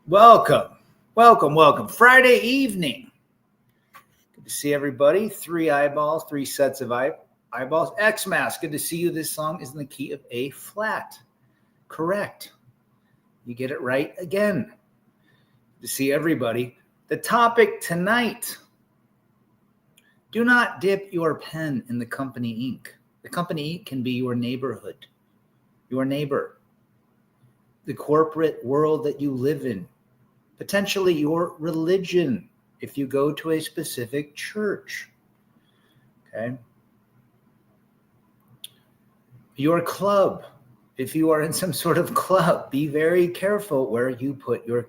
Welcome. Friday evening. Good to see everybody. 3 eyeballs, 3 sets of eyeballs. Xmas, good to see you. This song is in the key of A flat. Correct. You get it right again. Good to see everybody. The topic tonight: do not dip your pen in the company ink. The company ink can be your neighborhood, your neighbor, the corporate world that you live in, potentially your religion if you go to a specific church. Okay. Your club, if you are in some sort of club, be very careful where you put your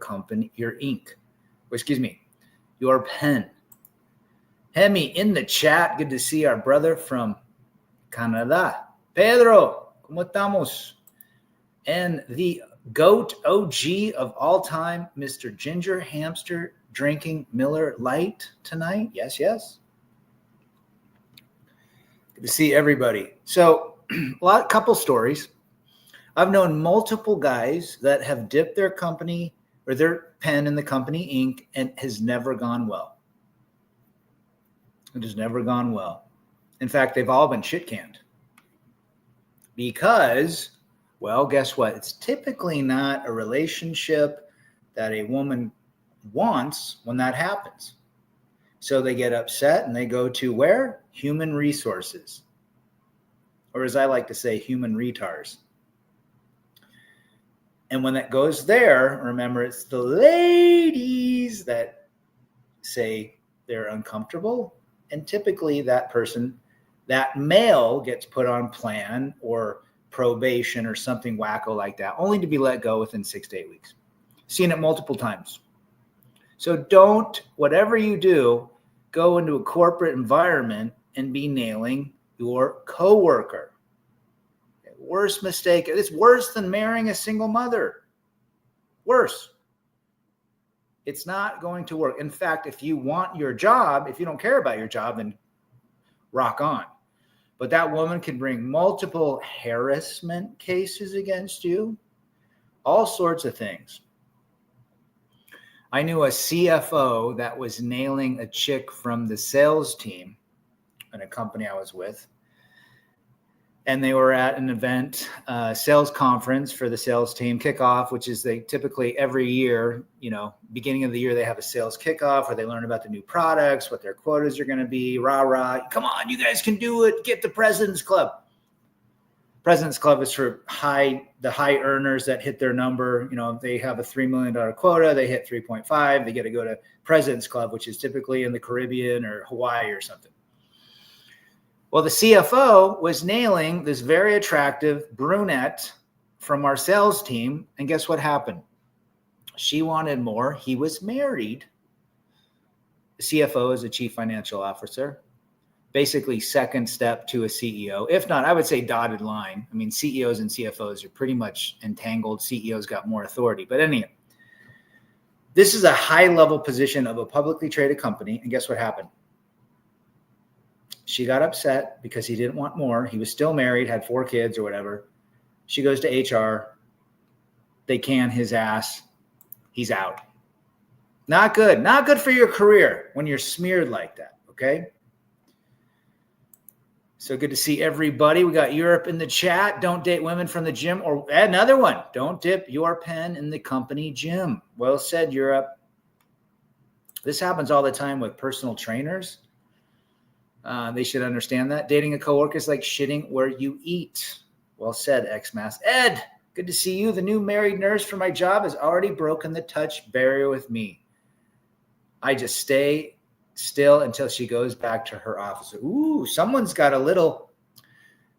your pen. Hemi in the chat. Good to see our brother from Canada. Pedro, ¿cómo estamos? And the GOAT OG of all time, Mr. Ginger Hamster, drinking Miller Lite tonight. Yes. Good to see everybody. So, couple stories. I've known multiple guys that have dipped their company or their pen in the company ink and has never gone well. It has never gone well. In fact, they've all been shit canned because, well, guess what? It's typically not a relationship that a woman wants when that happens. So they get upset and they go to where? Human resources. Or as I like to say, human retards. And when that goes there, remember, it's the ladies that say they're uncomfortable. And typically that person, that male, gets put on plan or probation or something wacko like that, only to be let go within 6 to 8 weeks. Seen it multiple times. So don't, whatever you do, go into a corporate environment and be nailing your coworker. Worst mistake. It's worse than marrying a single mother. Worse. It's not going to work. In fact, if you want your job, if you don't care about your job, then rock on. But that woman can bring multiple harassment cases against you, all sorts of things. I knew a CFO that was nailing a chick from the sales team in a company I was with. And they were at an event, sales conference for the sales team kickoff, which is they typically every year, beginning of the year, they have a sales kickoff where they learn about the new products, what their quotas are going to be, rah. Come on, you guys can do it. Get the President's Club. President's Club is for the high earners that hit their number. If they have a $3 million quota, they hit 3.5. They get to go to President's Club, which is typically in the Caribbean or Hawaii or something. Well, the CFO was nailing this very attractive brunette from our sales team. And guess what happened? She wanted more. He was married. The CFO is a chief financial officer, basically second step to a CEO. If not, I would say dotted line. I mean, CEOs and CFOs are pretty much entangled. CEOs got more authority. But anyway, this is a high-level position of a publicly traded company. And guess what happened? She got upset because he didn't want more. He was still married, had 4 kids or whatever. She goes to HR. They can his ass. He's out. Not good. Not good for your career when you're smeared like that, okay? So good to see everybody. We got Europe in the chat. Don't date women from the gym. Or another one. Don't dip your pen in the company gym. Well said, Europe. This happens all the time with personal trainers. They should understand that. Dating a coworker is like shitting where you eat. Well said, Xmas. Ed, good to see you. The new married nurse for my job has already broken the touch barrier with me. I just stay still until she goes back to her office. Ooh, someone's got a little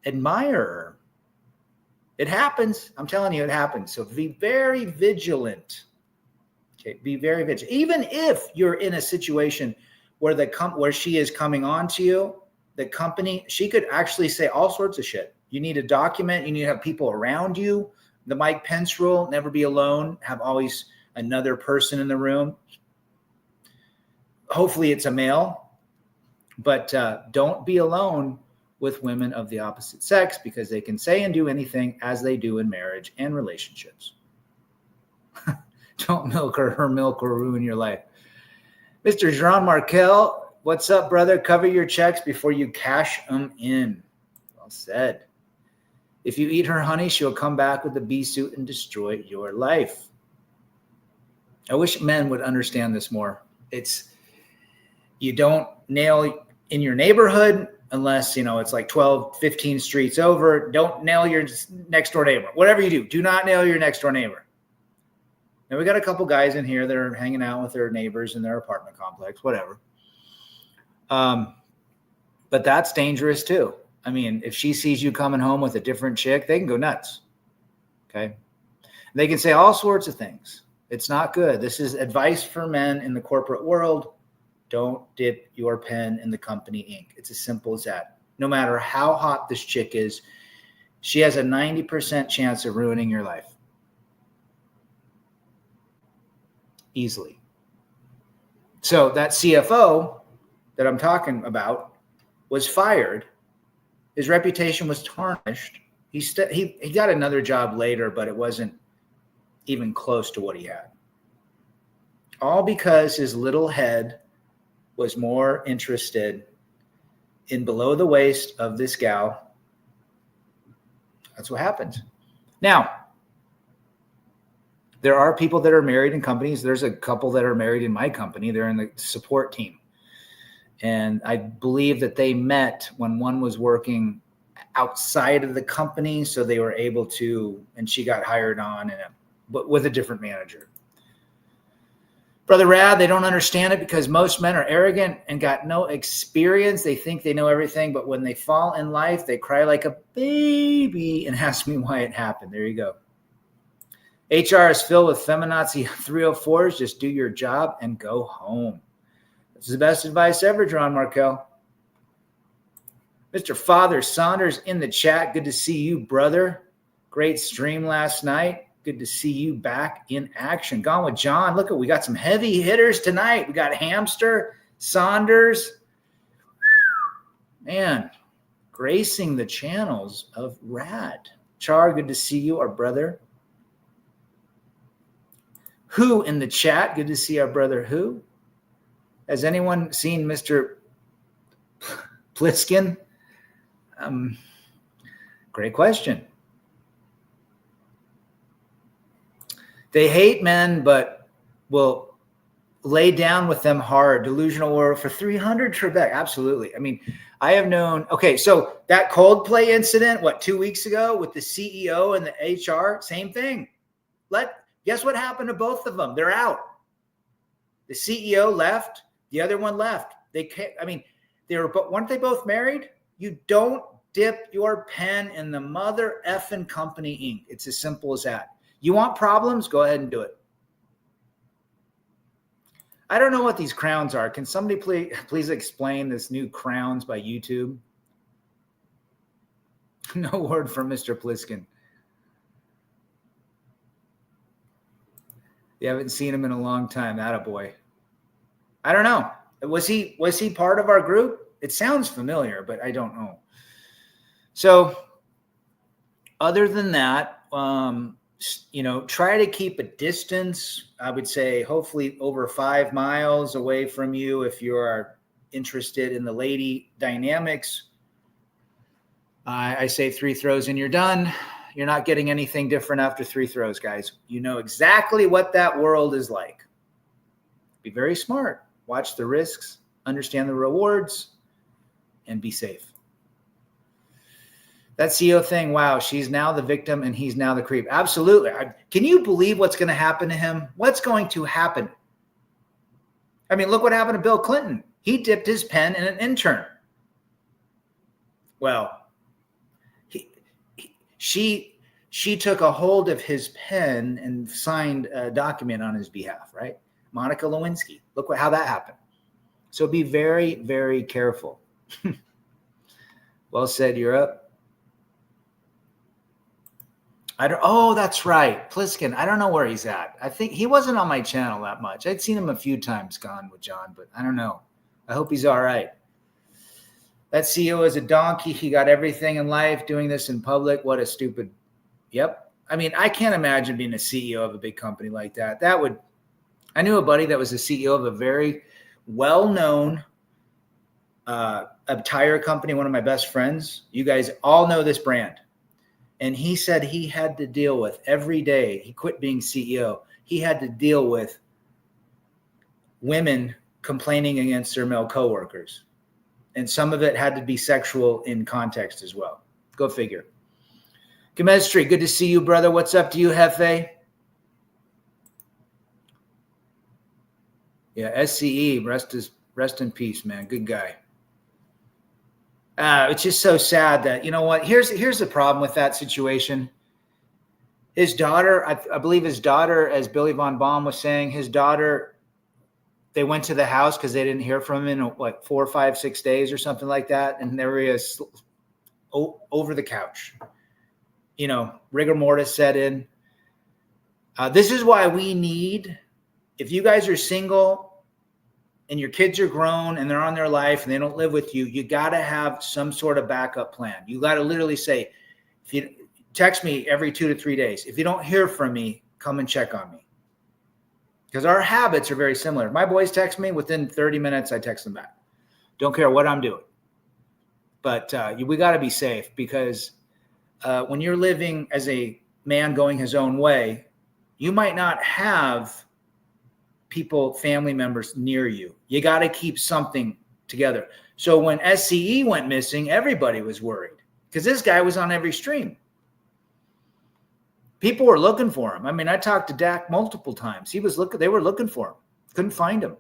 admirer. It happens. I'm telling you, it happens. So be very vigilant. Okay, be very vigilant. Even if you're in a situation where she is coming on to you, the company, she could actually say all sorts of shit. You need a document. You need to have people around you. The Mike Pence rule, never be alone. Have always another person in the room. Hopefully it's a male, but don't be alone with women of the opposite sex because they can say and do anything as they do in marriage and relationships. Don't milk her. Her milk will ruin your life. Mr. Jean Markel, what's up, brother? Cover your checks before you cash them in. Well said. If you eat her honey, she'll come back with the bee suit and destroy your life. I wish men would understand this more. You don't nail in your neighborhood unless, it's like 12, 15 streets over. Don't nail your next door neighbor. Whatever you do not nail your next door neighbor. Now, we got a couple guys in here that are hanging out with their neighbors in their apartment complex, whatever. But that's dangerous too. I mean, if she sees you coming home with a different chick, they can go nuts. Okay. They can say all sorts of things. It's not good. This is advice for men in the corporate world. Don't dip your pen in the company ink. It's as simple as that. No matter how hot this chick is, she has a 90% chance of ruining your life. Easily. So that CFO that I'm talking about was fired. His reputation was tarnished. He got another job later, but it wasn't even close to what he had. All because his little head was more interested in below the waist of this gal. That's what happens. Now, there are people that are married in companies. There's a couple that are married in my company. They're in the support team. And I believe that they met when one was working outside of the company. So they were able to, and she got hired on but with a different manager. Brother Rad, they don't understand it because most men are arrogant and got no experience. They think they know everything, but when they fall in life, they cry like a baby and ask me why it happened. There you go. HR is filled with feminazi 304s. Just do your job and go home. This is the best advice ever, John Markel. Mr. Father Saunders in the chat. Good to see you, brother. Great stream last night. Good to see you back in action. Gone with John. Look, we got some heavy hitters tonight. We got Hamster, Saunders. Man, gracing the channels of Rad. Char, good to see you, our brother. Who in the chat? Good to see our brother Who. Has anyone seen Mr. Pliskin? Great question. They hate men, but will lay down with them hard. Delusional world for 300 Trebek. Absolutely. I mean, I have known. Okay, so that Coldplay incident, 2 weeks ago with the CEO and the HR, same thing. Guess what happened to both of them? They're out. The CEO left. The other one left. Weren't they both married? You don't dip your pen in the mother effing company ink. It's as simple as that. You want problems? Go ahead and do it. I don't know what these crowns are. Can somebody please explain this new crowns by YouTube? No word from Mr. Pliskin. You haven't seen him in a long time. Attaboy. I don't know. Was he part of our group? It sounds familiar, but I don't know. So other than that, try to keep a distance. I would say hopefully over 5 miles away from you if you are interested in the lady dynamics. I say 3 throws and you're done. You're not getting anything different after 3 throws, guys. You know exactly what that world is like. Be very smart. Watch the risks, understand the rewards, and be safe. That CEO thing, wow, she's now the victim and he's now the creep. Absolutely. Can you believe what's going to happen to him? What's going to happen? I mean, look what happened to Bill Clinton. He dipped his pen in an intern. Well, she took a hold of his pen and signed a document on his behalf, right? Monica Lewinsky. Look how that happened. So be very, very careful. Well said, Europe. Oh, that's right. Pliskin. I don't know where he's at. I think he wasn't on my channel that much. I'd seen him a few times Gone with John, but I don't know. I hope he's all right. That CEO is a donkey. He got everything in life doing this in public. What a stupid. Yep. I mean, I can't imagine being a CEO of a big company like that. I knew a buddy that was the CEO of a very well-known a tire company, one of my best friends. You guys all know this brand. And he said he had to deal with every day, he quit being CEO, he had to deal with women complaining against their male coworkers. And some of it had to be sexual in context as well. Go figure. Chemistry, good to see you, brother. What's up to you, Hefe? Yeah, SCE, rest in peace, man. Good guy. It's just so sad that, you know what, here's the problem with that situation. His daughter, I believe his daughter, as Billy Von Baum was saying, his daughter, they went to the house because they didn't hear from him in like 4, 5, 6 days or something like that. And there he is over the couch. You know, rigor mortis set in. This is why we need, if you guys are single and your kids are grown and they're on their life and they don't live with you, you got to have some sort of backup plan. You got to literally say, if you text me every 2 to 3 days, if you don't hear from me, come and check on me. Because our habits are very similar. My boys text me, within 30 minutes, I text them back. Don't care what I'm doing. But we got to be safe, because when you're living as a man going his own way, you might not have people, family members near you. You got to keep something together. So when SCE went missing, everybody was worried because this guy was on every stream. People were looking for him. I mean, I talked to Dak multiple times. They were looking for him. Couldn't find him.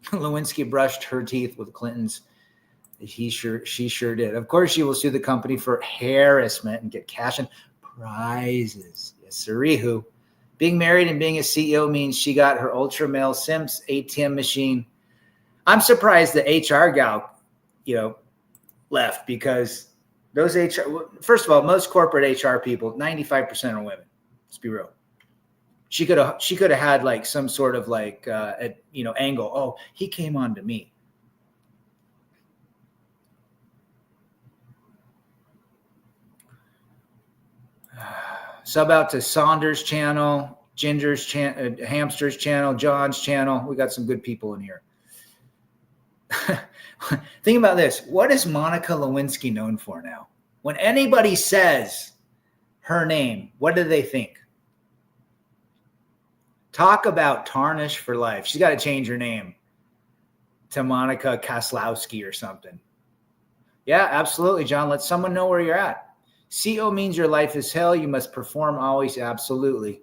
Lewinsky brushed her teeth with Clinton's. She sure did. Of course, she will sue the company for harassment and get cash and prizes. Yes, siree. Being married and being a CEO means she got her ultra male Sims ATM machine. I'm surprised the HR gal, left, because those HR, first of all, most corporate HR people, 95% are women. Let's be real. She could have had like some sort of like angle. Oh, he came on to me. Sub out to Saunders' channel, Ginger's channel, Hamster's channel, John's channel. We got some good people in here. Think about this. What is Monica Lewinsky known for now? When anybody says her name, what do they think? Talk about tarnish for life. She's got to change her name to Monica Koslowski or something. Yeah, absolutely, John. Let someone know where you're at. CO means your life is hell. You must perform always. Absolutely.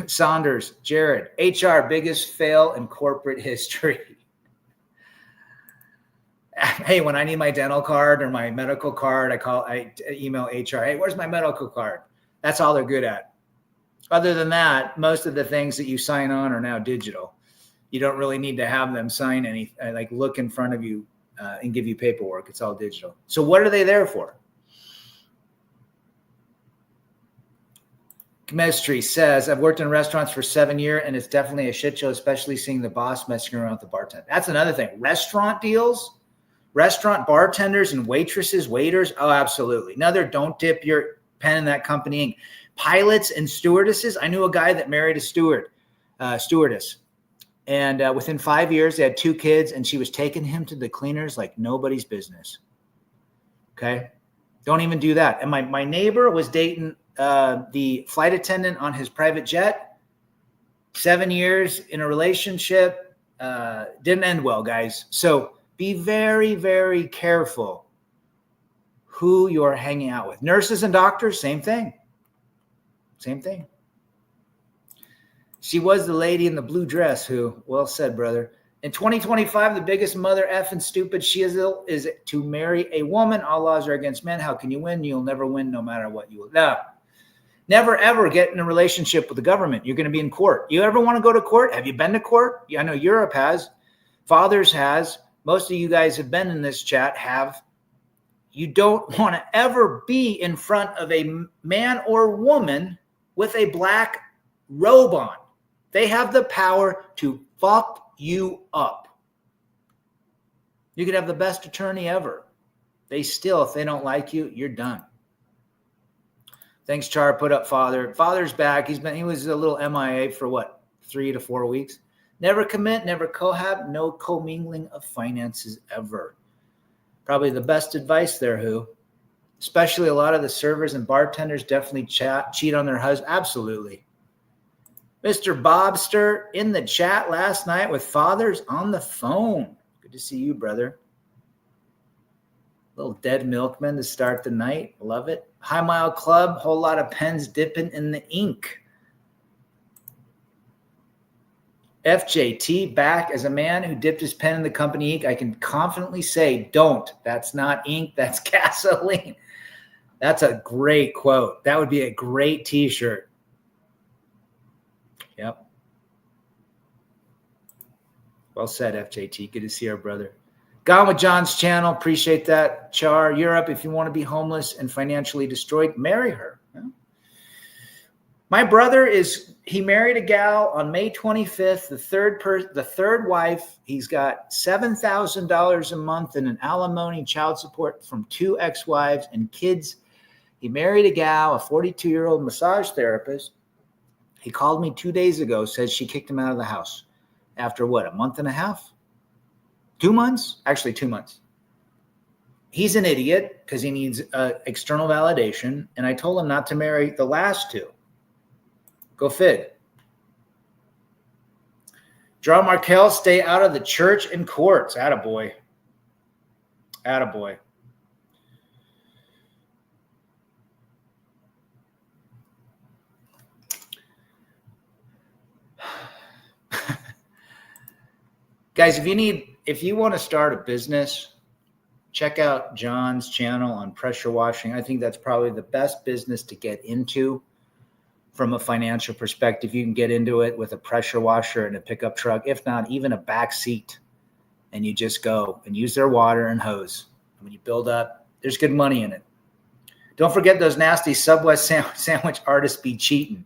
Saunders, Jared, HR, biggest fail in corporate history. Hey, when I need my dental card or my medical card, I email HR. Hey, where's my medical card? That's all they're good at. Other than that, most of the things that you sign on are now digital. You don't really need to have them sign anything, like look in front of you and give you paperwork. It's all digital. So what are they there for? Chemistry says, I've worked in restaurants for 7 years, and it's definitely a shit show, especially seeing the boss messing around with the bartender. That's another thing. Restaurant deals, restaurant bartenders and waitresses, waiters. Oh, absolutely. Another, don't dip your pen in that company ink. Pilots and stewardesses. I knew a guy that married a stewardess. And within 5 years, they had 2 kids, and she was taking him to the cleaners like nobody's business. Okay? Don't even do that. And my neighbor was dating the flight attendant on his private jet. 7 years in a relationship. Didn't end well, guys. So be very, very careful who you're hanging out with. Nurses and doctors, same thing. Same thing. She was the lady in the blue dress who, well said, brother. In 2025, the biggest mother effing stupid she is to marry a woman. All laws are against men. How can you win? You'll never win no matter what you will. No. Never, ever get in a relationship with the government. You're going to be in court. You ever want to go to court? Have you been to court? I know Europe has. Fathers has. Most of you guys have been in this chat, have. You don't want to ever be in front of a man or woman with a black robe on. They have the power to fuck you up. You could have the best attorney ever. They still, if they don't like you, you're done. Thanks, Char. Put up Father. Father's back. He was a little MIA for what, 3 to 4 weeks. Never commit, never cohab, no commingling of finances ever. Probably the best advice there, Who. Especially a lot of the servers and bartenders definitely cheat on their husband. Absolutely. Mr. Bobster in the chat last night with fathers on the phone. Good to see you, brother. Little dead milkman to start the night. Love it. High Mile Club, whole lot of pens dipping in the ink. FJT, back as a man who dipped his pen in the company ink. I can confidently say, don't. That's not ink. That's gasoline. That's a great quote. That would be a great t-shirt. Yep. Well said, FJT. Good to see our brother. Gone with John's channel. Appreciate that. Char, Europe, if you want to be homeless and financially destroyed, marry her. My brother he married a gal on May 25th, the third wife. He's got $7,000 a month in an alimony child support from 2 ex-wives and kids. He married a gal, a 42-year-old massage therapist. He called me 2 days ago, says she kicked him out of the house after what, a month and a half? 2 months? Actually, 2 months. He's an idiot because he needs external validation. And I told him not to marry the last 2. Go fig. John Markel, stay out of the church and courts. Attaboy. Attaboy. Guys, if you want to start a business, check out John's channel on pressure washing. I think that's probably the best business to get into from a financial perspective. You can get into it with a pressure washer and a pickup truck, if not even a back seat, and you just go and use their water and hose. When you build up, there's good money in it. Don't forget those nasty Subway sandwich artists be cheating.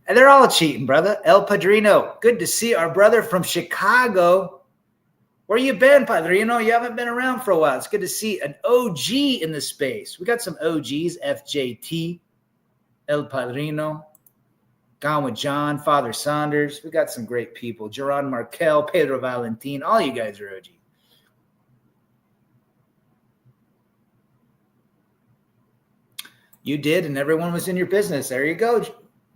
And they're all cheating, brother. El Padrino, good to see our brother from Chicago. Where you been, Padrino? You haven't been around for a while. It's good to see an OG in the space. We got some OGs, FJT, El Padrino, Gone with John, Father Saunders. We got some great people. Geron Markel, Pedro Valentin. All you guys are OG. You did, and everyone was in your business. There you go,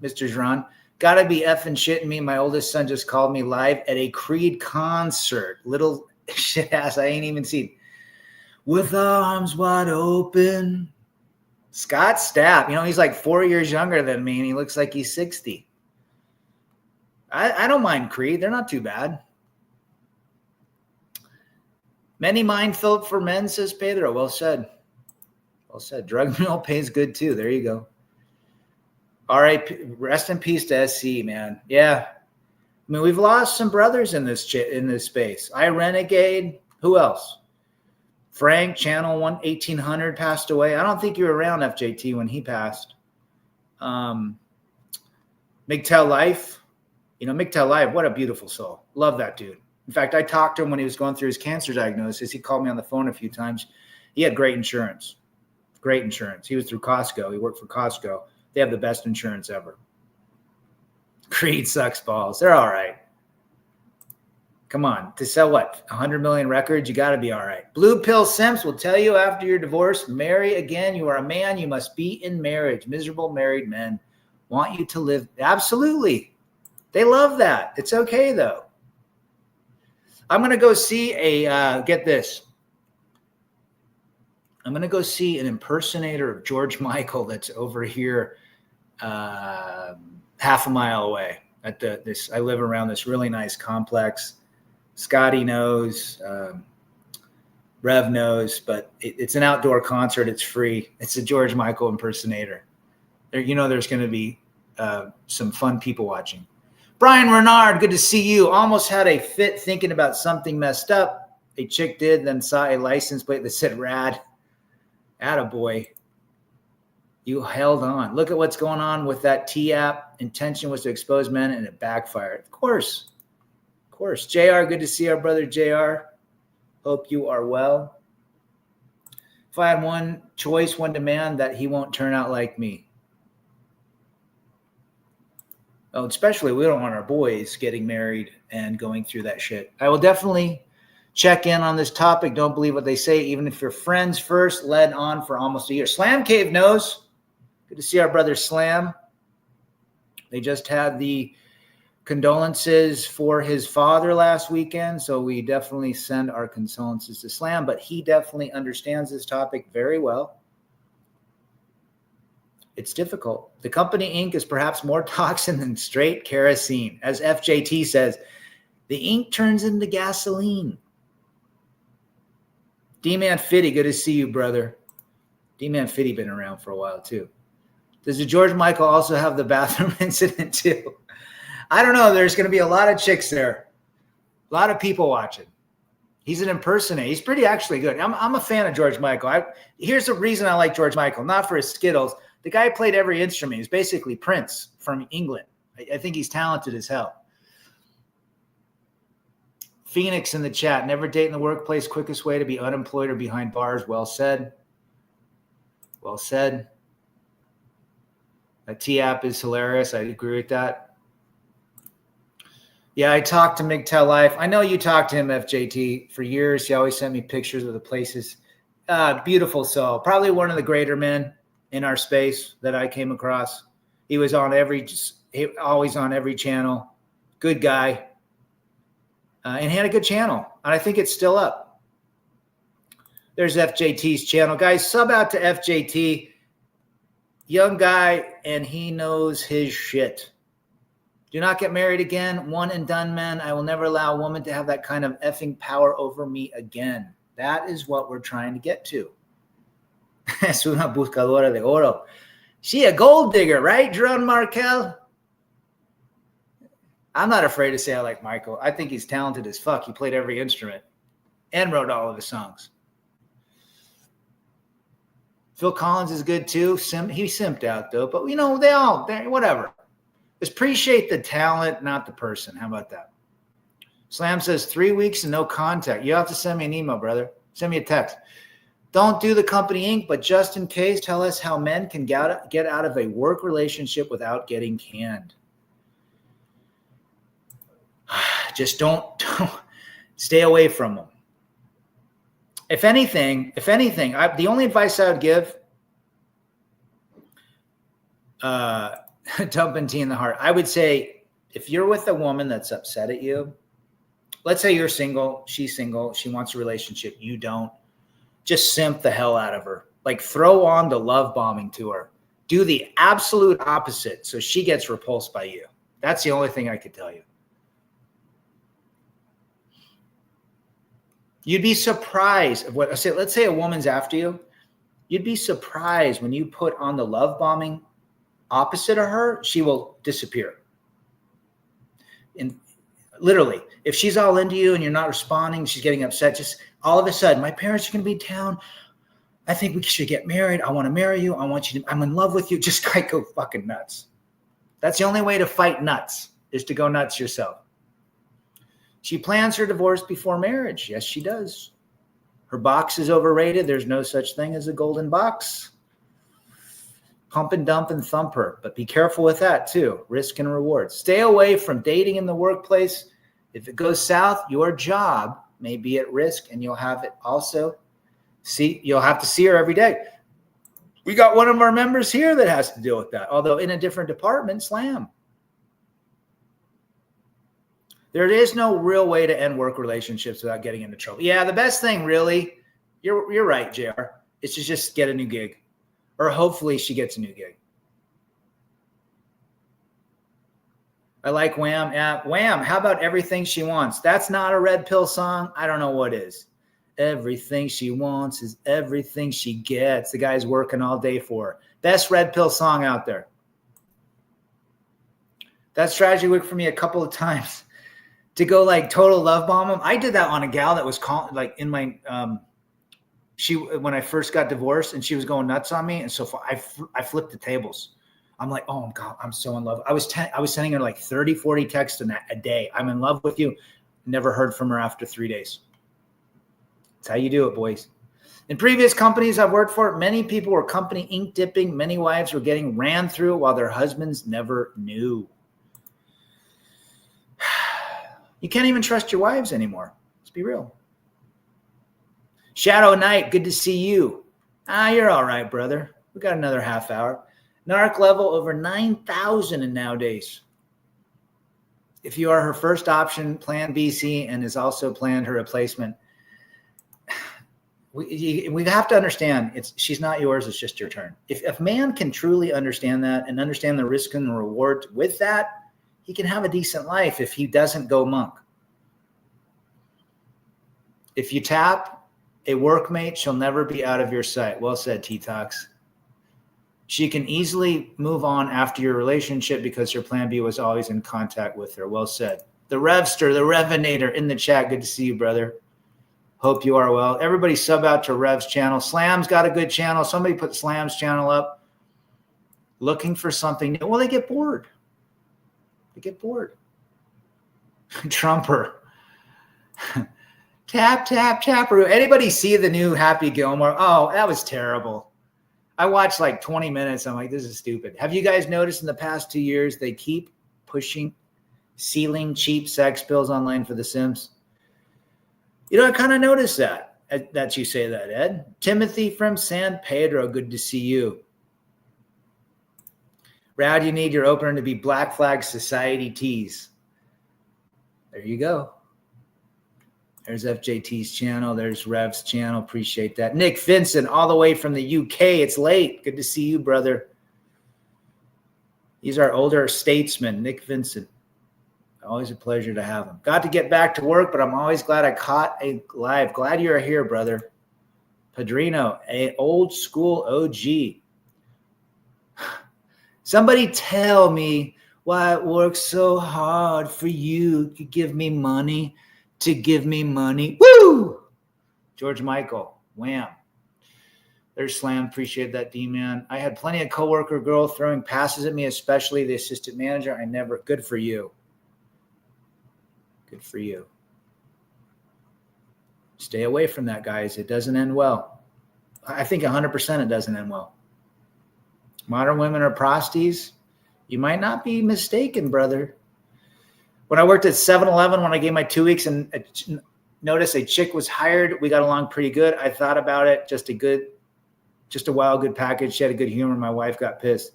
Mr. Geron. Gotta be effing shitting me. My oldest son just called me live at a Creed concert. Little shit ass, I ain't even seen. With arms wide open. Scott Stapp, he's like 4 years younger than me, and he looks like he's 60. I don't mind Creed. They're not too bad. Many mind Philip for men, says Pedro. Well said. Well said. Drug mill pays good too. There you go. All right. Rest in peace to SC, man. Yeah. I mean, we've lost some brothers in this space. I Renegade. Who else? Frank, Channel 1800 passed away. I don't think you were around, FJT, when he passed. MGTOW Life. MGTOW Life, what a beautiful soul. Love that dude. In fact, I talked to him when he was going through his cancer diagnosis. He called me on the phone a few times. He had great insurance. Great insurance. He was through Costco. He worked for Costco. They have the best insurance ever. Creed sucks balls. They're all right. Come on. To sell what? 100 million records? You got to be all right. Blue Pill Simps will tell you after your divorce, marry again. You are a man. You must be in marriage. Miserable married men want you to live. Absolutely. They love that. It's okay, though. I'm going to go see get this. I'm going to go see an impersonator of George Michael that's over here half a mile away. I live around this really nice complex. Scotty knows, Rev knows, but it's an outdoor concert. It's free. It's a George Michael impersonator. There's going to be some fun people watching. Brian Renard, good to see you. Almost had a fit thinking about something messed up. A chick did, then saw a license plate that said rad. Attaboy. You held on. Look at what's going on with that T-app. Intention was to expose men, and it backfired. Of course. JR, good to see our brother JR. Hope you are well. If I had one choice, one demand, that he won't turn out like me. Oh, especially we don't want our boys getting married and going through that shit. I will definitely check in on this topic. Don't believe what they say, even if your friends first led on for almost a year. Slam Cave knows. Good to see our brother Slam. They just had the condolences for his father last weekend, so we definitely send our condolences to Slam, but he definitely understands this topic very well. It's difficult. The company ink is perhaps more toxin than straight kerosene. As FJT says, the ink turns into gasoline. D-Man Fitty, good to see you, brother. D-Man Fitty been around for a while, too. Does the George Michael also have the bathroom incident, too? I don't know. There's going to be a lot of chicks there. A lot of people watching. He's an impersonator. He's pretty actually good. I'm a fan of George Michael. Here's the reason I like George Michael. Not for his Skittles. The guy played every instrument. He's basically Prince from England. I think he's talented as hell. Phoenix in the chat. Never date in the workplace. Quickest way to be unemployed or behind bars. Well said. Well said. A T-app is hilarious. I agree with that. Yeah, I talked to MGTOW Life. I know you talked to him, FJT, for years. He always sent me pictures of the places. Beautiful soul. Probably one of the greater men in our space that I came across. He was on always on every channel. Good guy. And he had a good channel. And I think it's still up. There's FJT's channel. Guys, sub out to FJT. Young guy, and he knows his shit. Do not get married again. One and done, men. I will never allow a woman to have that kind of effing power over me again. That is what we're trying to get to. Es una buscadora de oro. She a gold digger, right, Jerome Markel? I'm not afraid to say I like Michael. I think he's talented as fuck. He played every instrument and wrote all of his songs. Phil Collins is good too. He simped out though, but whatever. Just appreciate the talent, not the person. How about that? Slam says 3 weeks and no contact. You have to send me an email, brother. Send me a text. Don't do the company ink, but just in case, tell us how men can get out of a work relationship without getting canned. Just don't stay away from them. If anything, the only advice I would give, dumping tea in the heart, I would say if you're with a woman that's upset at you, let's say you're single, she's single, she wants a relationship, you don't, just simp the hell out of her. Like throw on the love bombing to her. Do the absolute opposite so she gets repulsed by you. That's the only thing I could tell you. You'd be surprised of what I say. Let's say a woman's after you. You'd be surprised when you put on the love bombing opposite of her, she will disappear. And literally, if she's all into you and you're not responding, she's getting upset, just all of a sudden, my parents are going to be down. I think we should get married. I want to marry you. I'm in love with you. Just go fucking nuts. That's the only way to fight nuts, is to go nuts yourself. She plans her divorce before marriage. Yes, she does. Her box is overrated. There's no such thing as a golden box. Pump and dump and thump her. But be careful with that too. Risk and reward. Stay away from dating in the workplace. If it goes south, your job may be at risk, and you'll have to see her every day. We got one of our members here that has to deal with that, although in a different department. Slam. There is no real way to end work relationships without getting into trouble. Yeah, the best thing, really, you're right, JR, is to just get a new gig. Or hopefully she gets a new gig. I like Wham. Yeah, Wham, how about Everything She Wants? That's not a Red Pill song. I don't know what is. Everything she wants is everything she gets. The guy's working all day for her. Best Red Pill song out there. That strategy worked for me a couple of times. To go like total love bomb them. I did that on a gal that was like in my when I first got divorced, and she was going nuts on me, and so I flipped the tables. I'm like, oh God, I'm so in love. I was sending her like 30, 40 texts a day. I'm in love with you. Never heard from her after 3 days. That's how you do it, boys. In previous companies I've worked for, many people were company ink dipping. Many wives were getting ran through while their husbands never knew. You can't even trust your wives anymore. Let's be real. Shadow Knight, good to see you. You're all right, brother. We got another half hour. NARC level over 9,000 in nowadays. If you are her first option, plan BC, and is also planned her replacement, we have to understand she's not yours. It's just your turn. If a man can truly understand that and understand the risk and the reward with that, he can have a decent life if he doesn't go monk. If you tap a workmate, she'll never be out of your sight. Well said, T-Tox. She can easily move on after your relationship because her plan B was always in contact with her. Well said. The Revster, the Revinator in the chat. Good to see you, brother. Hope you are well. Everybody sub out to Rev's channel. Slam's got a good channel. Somebody put Slam's channel up. Looking for something new. Well, they get bored. They get bored. Trumper. Tap, tap, taparoo. Anybody see the new Happy Gilmore? Oh, that was terrible. I watched like 20 minutes. I'm like, this is stupid. Have you guys noticed in the past 2 years, they keep sealing cheap sex pills online for The Sims? You know, I kind of noticed that you say that, Ed. Timothy from San Pedro, good to see you. Rad, you need your opener to be Black Flag Society tees. There you go. There's FJT's channel. There's Rev's channel. Appreciate that. Nick Vincent, all the way from the UK. It's late. Good to see you, brother. He's our older statesman, Nick Vincent. Always a pleasure to have him. Got to get back to work, but I'm always glad I caught a live. Glad you're here, brother. Padrino, a old school OG. Somebody tell me why it works so hard for you to give me money. Woo! George Michael, wham. There's Slam. Appreciate that, D-Man. I had plenty of coworker girl throwing passes at me, especially the assistant manager. Good for you. Good for you. Stay away from that, guys. It doesn't end well. I think 100% it doesn't end well. Modern women are prosties. You might not be mistaken, brother. When I worked at 7-Eleven, when I gave my 2 weeks and noticed a chick was hired, we got along pretty good. I thought about it. Just a wild, good package. She had a good humor. My wife got pissed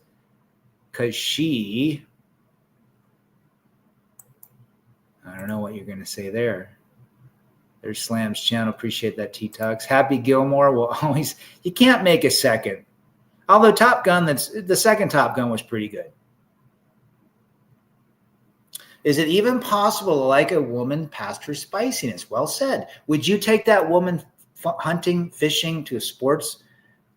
because I don't know what you're going to say there. There's Slam's channel. Appreciate that, T-Tux. Happy Gilmore will always, you can't make a second. Although Top Gun, the second Top Gun was pretty good. Is it even possible to like a woman past her spiciness? Well said. Would you take that woman hunting, fishing, to a sports,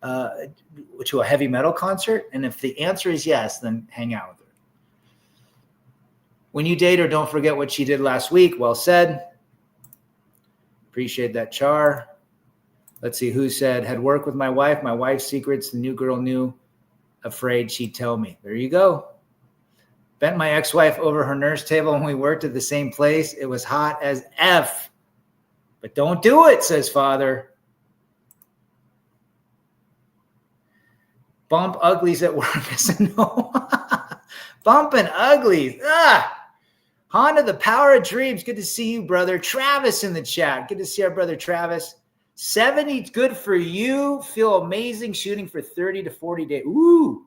to a heavy metal concert? And if the answer is yes, then hang out with her. When you date her, don't forget what she did last week. Well said. Appreciate that, Char. Let's see who said, had worked with my wife. My wife's secrets, the new girl knew, afraid she'd tell me. There you go. Bent my ex-wife over her nurse table when we worked at the same place. It was hot as F. But don't do it, says father. Bump uglies at work. No. Bumping uglies. Honda, the power of dreams. Good to see you, brother. Travis in the chat. Good to see our brother Travis. 70, good for you. Feel amazing shooting for 30 to 40 days. Ooh.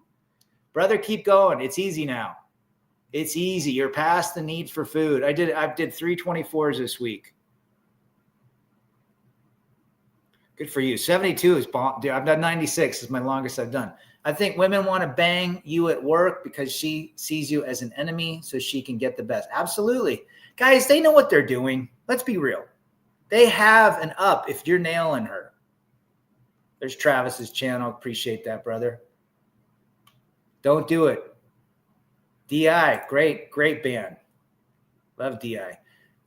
Brother, keep going. It's easy now. It's easy. You're past the need for food. I did 324s this week. Good for you. 72 is bomb. Dude, I've done 96. Is my longest I've done. I think women want to bang you at work because she sees you as an enemy so she can get the best. Absolutely. Guys, they know what they're doing. Let's be real. They have an up if you're nailing her. There's Travis's channel. Appreciate that, brother. Don't do it. DI, great band. Love DI.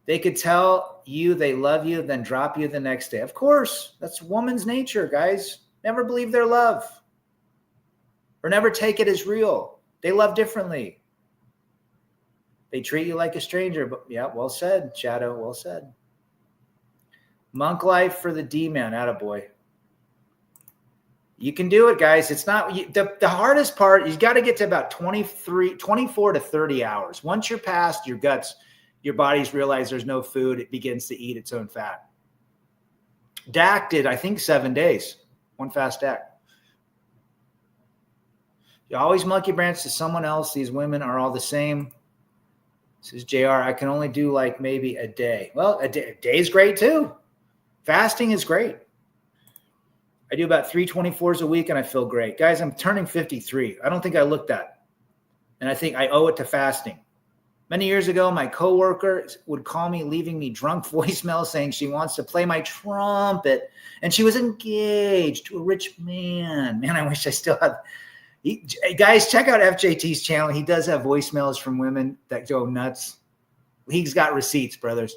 They could tell you they love you, then drop you the next day. Of course, that's woman's nature, guys. Never believe their love. Or never take it as real. They love differently. They treat you like a stranger. But yeah, well said, Shadow. Well said. Monk life for the D-man. Attaboy. You can do it, guys. It's not the hardest part. You got to get to about 24 to 30 hours. Once you're past your guts, your body's realized there's no food. It begins to eat its own fat. Dak did, I think, 7 days. One fast Dak. You always monkey branch to someone else. These women are all the same. Says JR, I can only do like maybe a day. Well, a day is great too. Fasting is great. I do about 3 24s a week and I feel great. Guys, I'm turning 53. I don't think I looked that. And I think I owe it to fasting. Many years ago, my coworker would call me, leaving me drunk voicemail saying she wants to play my trumpet. And she was engaged to a rich man. Man, I wish I still had. Guys, check out FJT's channel. He does have voicemails from women that go nuts. He's got receipts, brothers.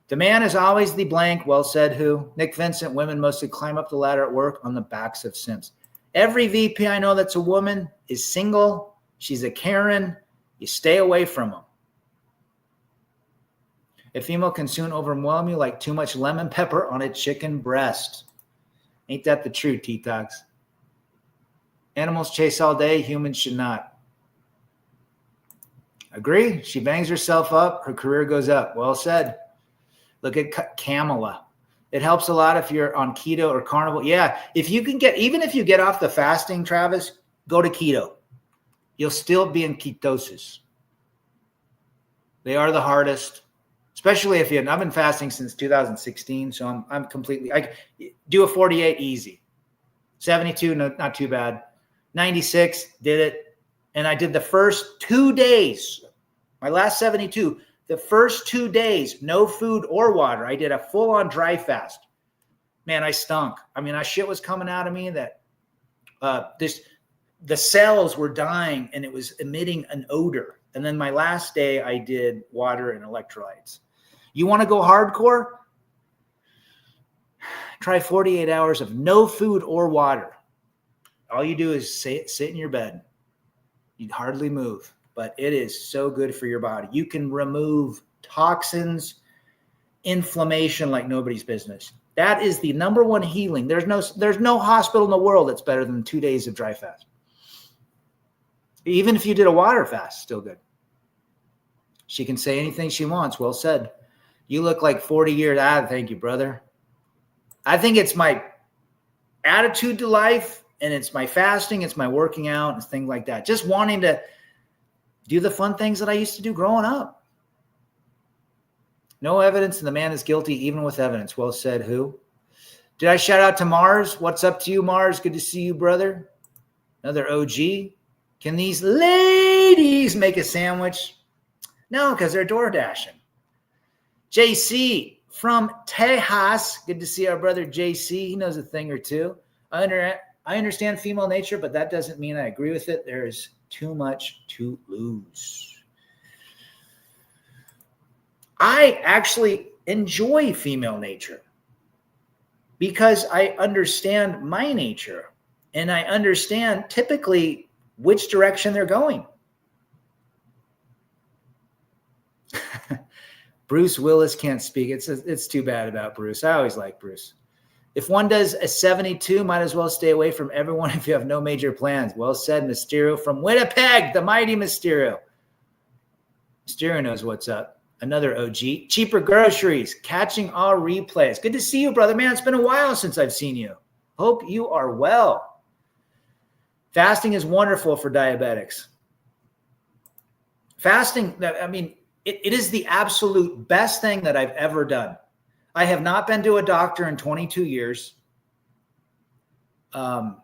The man is always the blank. Well said, who? Nick Vincent. Women mostly climb up the ladder at work on the backs of simps. Every VP I know that's a woman is single. She's a Karen. You stay away from them. A female can soon overwhelm you like too much lemon pepper on a chicken breast. Ain't that the truth, T-Tox? Animals chase all day. Humans should not. Agree? She bangs herself up. Her career goes up. Well said. Look at Kamala. It helps a lot if you're on keto or carnivore. Yeah, if you can get, even if you get off the fasting, Travis, go to keto. You'll still be in ketosis. They are the hardest, especially if I've been fasting since 2016, so I'm completely, I do a 48 easy. 72, no, not too bad. 96, did it. And I did the first 2 days, my last 72, the first 2 days, no food or water. I did a full-on dry fast. Man, I stunk. I mean, shit was coming out of me that the cells were dying and it was emitting an odor. And then my last day, I did water and electrolytes. You want to go hardcore? Try 48 hours of no food or water. All you do is sit in your bed. You'd hardly move, but it is so good for your body. You can remove toxins, inflammation like nobody's business. That is the number one healing. There's no hospital in the world that's better than 2 days of dry fast. Even if you did a water fast, still good. She can say anything she wants. Well said. You look like 40 years. Thank you, brother. I think it's my attitude to life, and it's my fasting, it's my working out, and things like that. Just wanting to do the fun things that I used to do growing up. No evidence, and the man is guilty even with evidence. Well said, who? Did I shout out to Mars? What's up to you, Mars? Good to see you, brother. Another OG. Can these ladies make a sandwich? No, because they're door dashing. JC from Tejas. Good to see our brother JC. He knows a thing or two. I understand female nature, but that doesn't mean I agree with it. There is too much to lose. I actually enjoy female nature because I understand my nature and I understand typically which direction they're going. Bruce Willis can't speak. It's too bad about Bruce. I always like Bruce. If one does a 72, might as well stay away from everyone if you have no major plans. Well said, Mysterio from Winnipeg, the mighty Mysterio. Mysterio knows what's up. Another OG. Cheaper groceries, catching all replays. Good to see you, brother. Man, it's been a while since I've seen you. Hope you are well. Fasting is wonderful for diabetics. Fasting, I mean, it is the absolute best thing that I've ever done. I have not been to a doctor in 22 years. I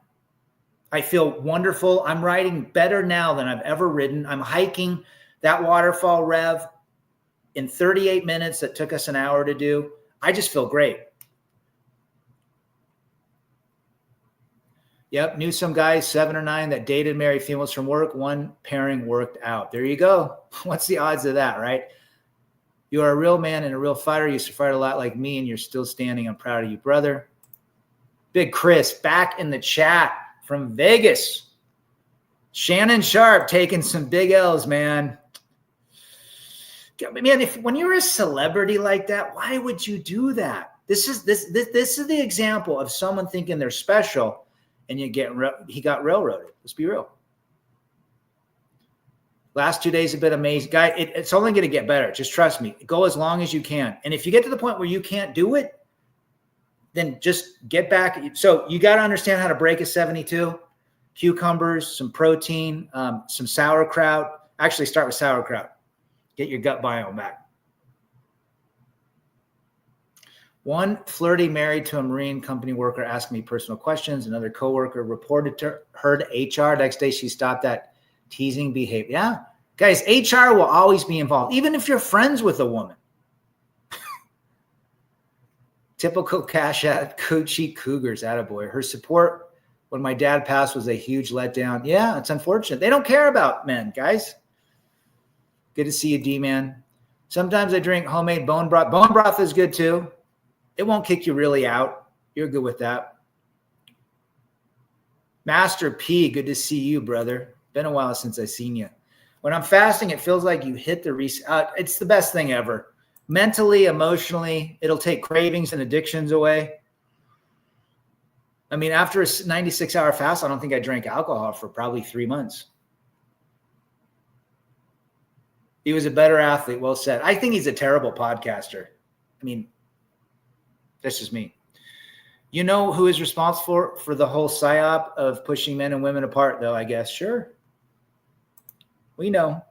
feel wonderful. I'm riding better now than I've ever ridden. I'm hiking that waterfall rev in 38 minutes that took us an hour to do. I just feel great. Yep, knew some guys, 7 or 9, that dated married females from work. One pairing worked out. There you go. What's the odds of that, right? You are a real man and a real fighter. You used to fight a lot like me, and you're still standing. I'm proud of you, brother. Big Chris back in the chat from Vegas. Shannon Sharp taking some big L's, man. Man, when you're a celebrity like that, why would you do that? This is the example of someone thinking they're special, and he got railroaded. Let's be real. Last 2 days have been amazing. Guy, it's only going to get better. Just trust me. Go as long as you can. And if you get to the point where you can't do it, then just get back. So you got to understand how to break a 72. Cucumbers, some protein, some sauerkraut. Actually, start with sauerkraut. Get your gut biome back. One flirty married to a Marine company worker asked me personal questions. Another coworker reported to her to HR. Next day, she stopped that teasing behavior. Yeah, guys, HR will always be involved, even if you're friends with a woman. Typical cash out coochie cougars, attaboy. Her support when my dad passed was a huge letdown. Yeah, it's unfortunate. They don't care about men, guys. Good to see you, D-Man. Sometimes I drink homemade bone broth. Bone broth is good too. It won't kick you really out. You're good with that. Master P, good to see you, brother. Been a while since I've seen you. When I'm fasting, it feels like you hit the reset. It's the best thing ever. Mentally, emotionally, it'll take cravings and addictions away. I mean, after a 96-hour fast, I don't think I drank alcohol for probably 3 months. He was a better athlete. Well said. I think he's a terrible podcaster. I mean, that's just me. You know who is responsible for the whole psyop of pushing men and women apart, though, I guess? Sure. We know.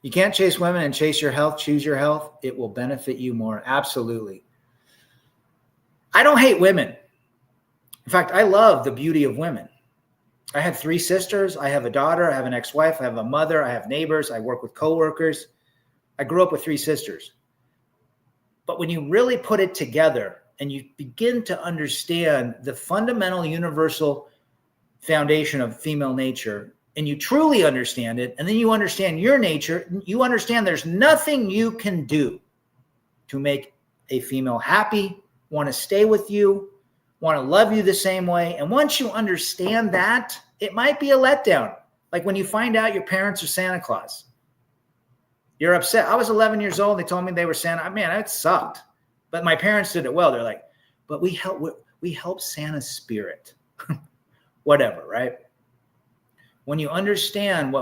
You can't chase women and chase your health. Choose your health. It will benefit you more. Absolutely. I don't hate women. In fact, I love the beauty of women. I have 3 sisters. I have a daughter. I have an ex-wife. I have a mother. I have neighbors. I work with coworkers. I grew up with 3 sisters. But when you really put it together and you begin to understand the fundamental universal foundation of female nature, and you truly understand it, and then you understand your nature, you understand there's nothing you can do to make a female happy, want to stay with you, want to love you the same way. And once you understand that, it might be a letdown. Like when you find out your parents are Santa Claus. You're upset. I was 11 years old. They told me they were Santa. Man, it sucked. But my parents did it well. They're like, but we help Santa's spirit. Whatever, right? When you understand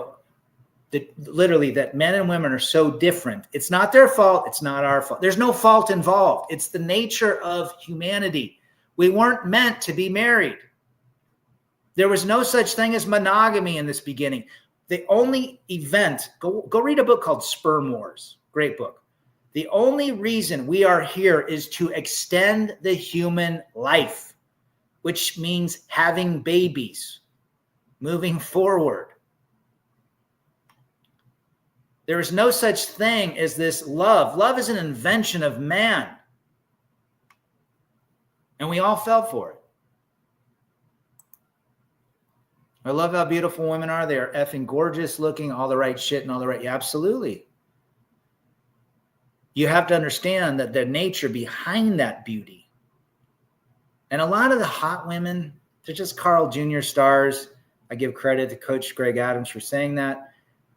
literally that men and women are so different, it's not their fault. It's not our fault. There's no fault involved. It's the nature of humanity. We weren't meant to be married. There was no such thing as monogamy in this beginning. The only event, go read a book called Sperm Wars. Great book. The only reason we are here is to extend the human life, which means having babies, moving forward. There is no such thing as this love. Love is an invention of man. And we all fell for it. I love how beautiful women are. They are effing gorgeous looking, all the right shit and all the right. Yeah, absolutely. You have to understand that the nature behind that beauty. And a lot of the hot women, they're just Carl Jr. stars. I give credit to Coach Greg Adams for saying that.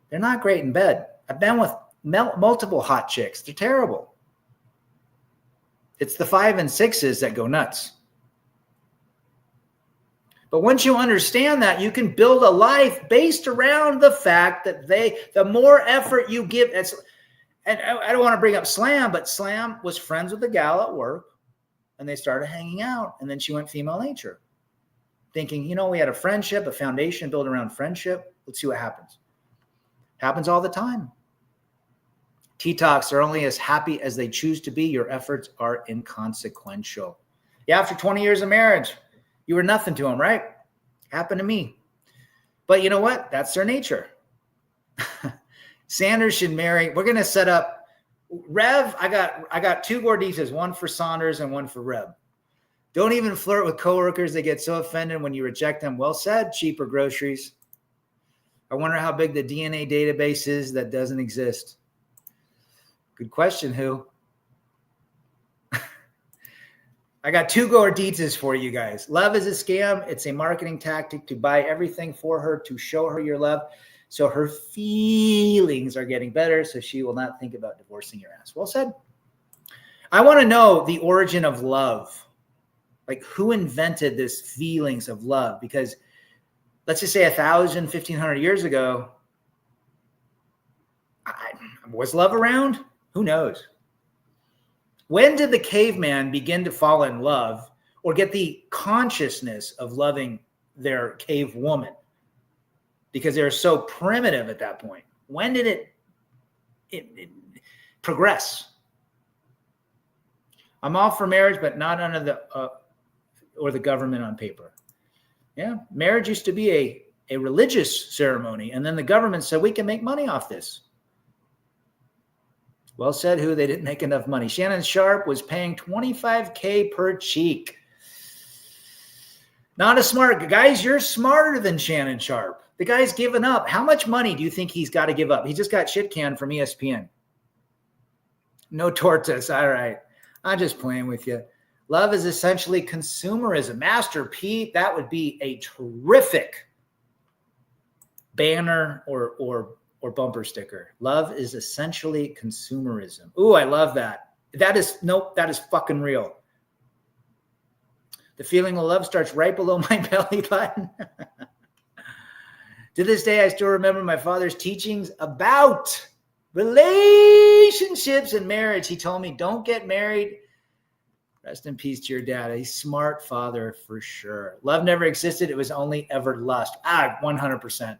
They're not great in bed. I've been with multiple hot chicks. They're terrible. It's the 5 and 6s that go nuts. But once you understand that, you can build a life based around the fact that the more effort you give, and I don't want to bring up Slam, but Slam was friends with a gal at work, and they started hanging out, and then she went female nature, thinking, we had a friendship, a foundation built around friendship. Let's see what happens. Happens all the time. T-Talks are only as happy as they choose to be. Your efforts are inconsequential. Yeah, after 20 years of marriage, you were nothing to them, right? Happened to me. But you know what? That's their nature. Sanders should marry. We're going to set up Rev. I got 2 gorditas, one for Saunders and one for Rev. Don't even flirt with coworkers. They get so offended when you reject them. Well said, cheaper groceries. I wonder how big the DNA database is that doesn't exist. Good question, who? I got 2 gorditas for you guys. Love is a scam. It's a marketing tactic to buy everything for her, to show her your love, so her feelings are getting better, so she will not think about divorcing your ass. Well said. I want to know the origin of love. Like, who invented this feelings of love? Because let's just say 1,000, 1,500 years ago, was love around? Who knows? When did the caveman begin to fall in love or get the consciousness of loving their cave woman? Because they were so primitive at that point. When did it progress? I'm all for marriage, but not under the government on paper. Yeah, marriage used to be a religious ceremony, and then the government said we can make money off this. Well said, who? They didn't make enough money. Shannon Sharp was paying $25K per cheek. Not a smart guys. You're smarter than Shannon Sharp. The guy's given up. How much money do you think he's got to give up? He just got shit canned from ESPN. No tortas. All right. I'm just playing with you. Love is essentially consumerism. Master Pete, that would be a terrific banner or bumper sticker. Love is essentially consumerism. Ooh, I love that. That is fucking real. The feeling of love starts right below my belly button. To this day, I still remember my father's teachings about relationships and marriage. He told me, don't get married. Rest in peace to your dad. A smart father for sure. Love never existed. It was only ever lust. 100%.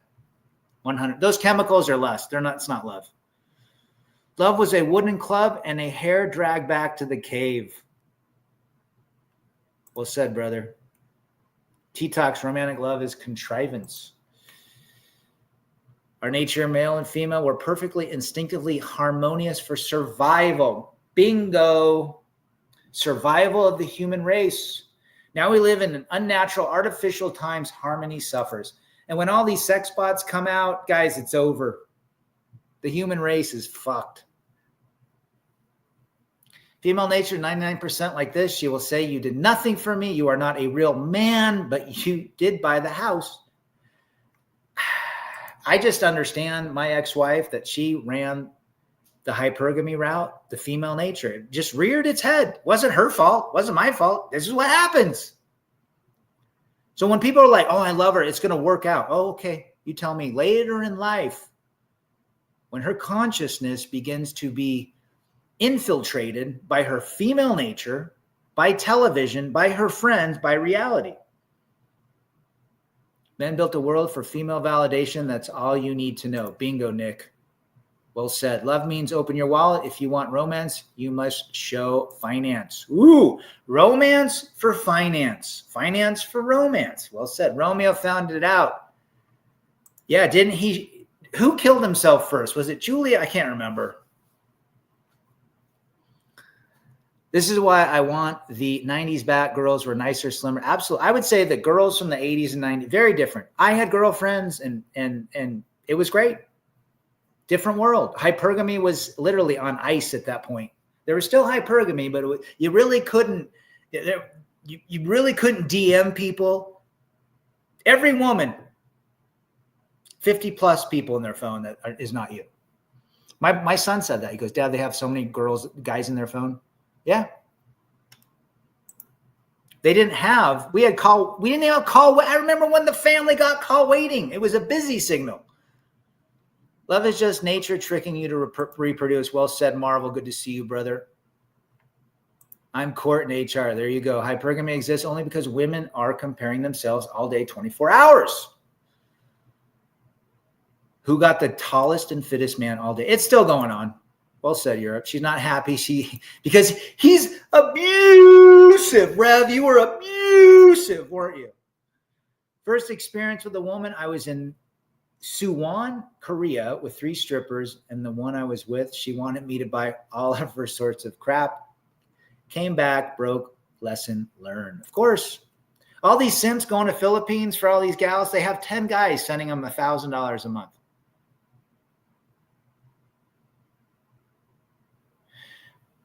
100. Those chemicals are lust. It's not love. Love was a wooden club and a hair dragged back to the cave. Well said, brother. T-Talks, romantic love is contrivance. Our nature, male and female, were perfectly instinctively harmonious for survival. Bingo. Survival of the human race. Now we live in an unnatural, artificial times. Harmony suffers. And when all these sex bots come out, guys, it's over. The human race is fucked. Female nature, 99% like this. She will say, you did nothing for me. You are not a real man, but you did buy the house. I just understand my ex-wife that she ran the hypergamy route, the female nature. It just reared its head. Wasn't her fault. Wasn't my fault. This is what happens. So when people are like, oh, I love her, it's going to work out. Oh, okay. You tell me later in life, when her consciousness begins to be infiltrated by her female nature, by television, by her friends, by reality. Men built a world for female validation. That's all you need to know. Bingo, Nick. Well said. Love means open your wallet. If you want romance, you must show finance. Ooh, romance for finance. Finance for romance. Well said. Romeo found it out. Yeah, didn't he? Who killed himself first? Was it Julia? I can't remember. This is why I want the 90s back. Girls were nicer, slimmer. Absolutely. I would say the girls from the 80s and 90s, very different. I had girlfriends and it was great. Different world. Hypergamy was literally on ice at that point. There was still hypergamy, but you really couldn't DM people. Every woman, 50 plus people in their phone that is not you. My son said that. He goes, Dad, they have so many guys in their phone. Yeah. We didn't have call. I remember when the family got call waiting. It was a busy signal. Love is just nature tricking you to reproduce. Well said, Marvel. Good to see you, brother. I'm Court in HR. There you go. Hypergamy exists only because women are comparing themselves all day, 24 hours. Who got the tallest and fittest man all day? It's still going on. Well said, Europe. She's not happy. Because he's abusive. Rev, you were abusive, weren't you? First experience with a woman, I was in Suwon, Korea, with 3 strippers, and the one I was with, she wanted me to buy all of her sorts of crap. Came back, broke, lesson learned. Of course, all these simps going to Philippines for all these gals, they have 10 guys sending them $1,000 a month.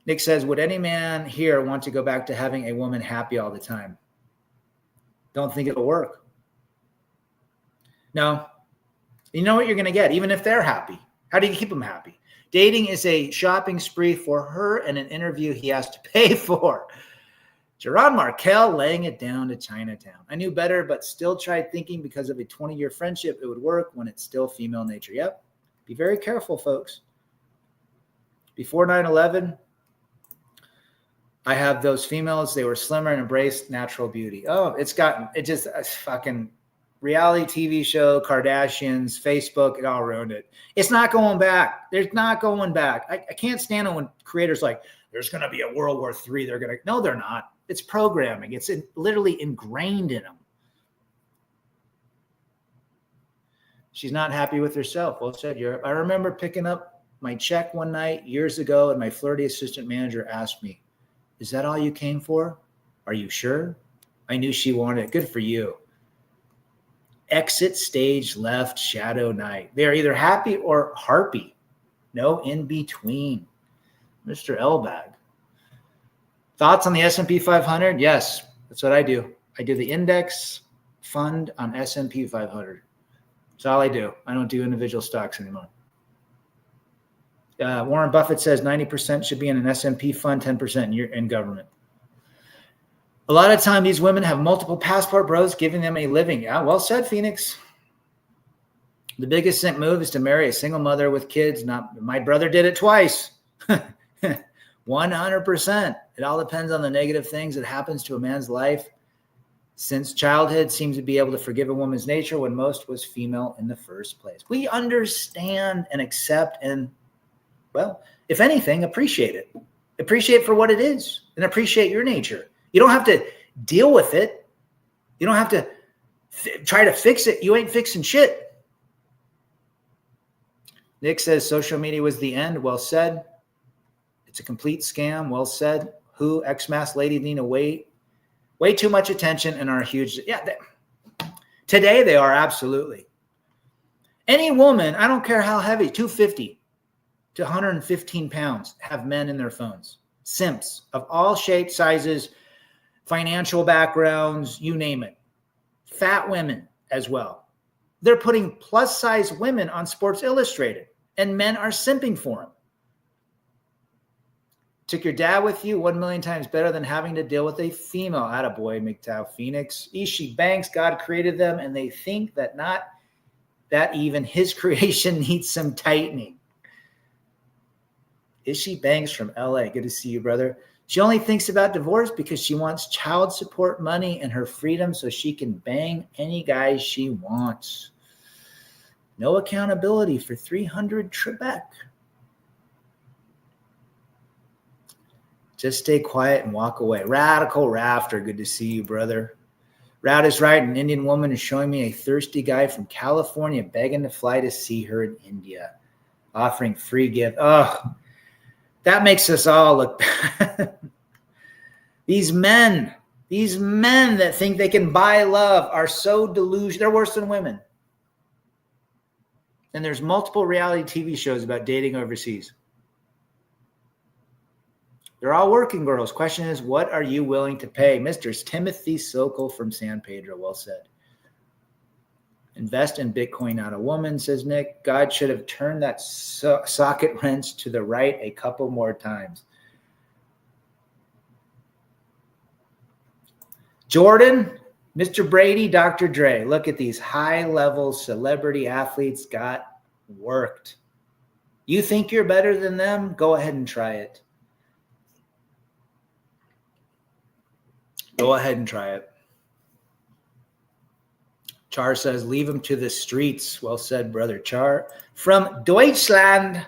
Nick says, would any man here want to go back to having a woman happy all the time? Don't think it'll work. No. You know what you're going to get, even if they're happy. How do you keep them happy? Dating is a shopping spree for her and an interview he has to pay for. Gerard Markel laying it down to Chinatown. I knew better, but still tried thinking because of a 20-year friendship, it would work when it's still female nature. Yep. Be very careful, folks. Before 9/11, I have those females. They were slimmer and embraced natural beauty. Oh, it just a fucking reality TV show, Kardashians, Facebook, it all ruined it. It's not going back. There's not going back. I can't stand it when creators like, there's going to be a World War III. No, they're not. It's programming. It's literally ingrained in them. She's not happy with herself. Well said, Europe. I remember picking up my check one night years ago, and my flirty assistant manager asked me, "Is that all you came for? Are you sure?" I knew she wanted it. Good for you. Exit stage left, shadow night. They're either happy or harpy. No in between. Mr. Elbag. Thoughts on the S&P 500? Yes, that's what I do. I do the index fund on S&P 500. That's all I do. I don't do individual stocks anymore. Warren Buffett says 90% should be in an S&P fund, 10% in government. A lot of time, these women have multiple passport bros giving them a living. Yeah, well said, Phoenix. The biggest simp move is to marry a single mother with kids. My brother did it twice. 100%. It all depends on the negative things that happens to a man's life. Since childhood seems to be able to forgive a woman's nature when most was female in the first place. We understand and accept and, well, if anything, appreciate it. Appreciate for what it is and appreciate your nature. You don't have to deal with it. You don't have to try to fix it. You ain't fixing shit. Nick says social media was the end. Well said. It's a complete scam. Well said. Who? X-Mass lady need to way too much attention and are huge. Yeah. Today they are absolutely. Any woman, I don't care how heavy, 250 to 115 pounds, have men in their phones. Simps of all shapes, sizes, financial backgrounds, you name it. Fat women as well. They're putting plus size women on Sports Illustrated and men are simping for them. Took your dad with you, 1 million times better than having to deal with a female. Attaboy, MGTOW Phoenix. Ishi Banks, God created them and they think that not that even his creation needs some tightening. Ishi Banks from LA. Good to see you, brother. She only thinks about divorce because she wants child support money and her freedom so she can bang any guy she wants. No accountability for 300 Trebek. Just stay quiet and walk away. Radical Rafter. Good to see you, brother. Rad is right. An Indian woman is showing me a thirsty guy from California begging to fly to see her in India. Offering free gift. Oh, that makes us all look bad. These men that think they can buy love are so delusional. They're worse than women. And there's multiple reality TV shows about dating overseas. They're all working girls. Question is, what are you willing to pay? Mr. Timothy Sokol from San Pedro. Well said. Invest in Bitcoin, not a woman, says Nick. God should have turned that socket wrench to the right a couple more times. Jordan, Mr. Brady, Dr. Dre. Look at these high-level celebrity athletes got worked. You think you're better than them? Go ahead and try it. Go ahead and try it. Char says, leave them to the streets. Well said, brother Char. From Deutschland.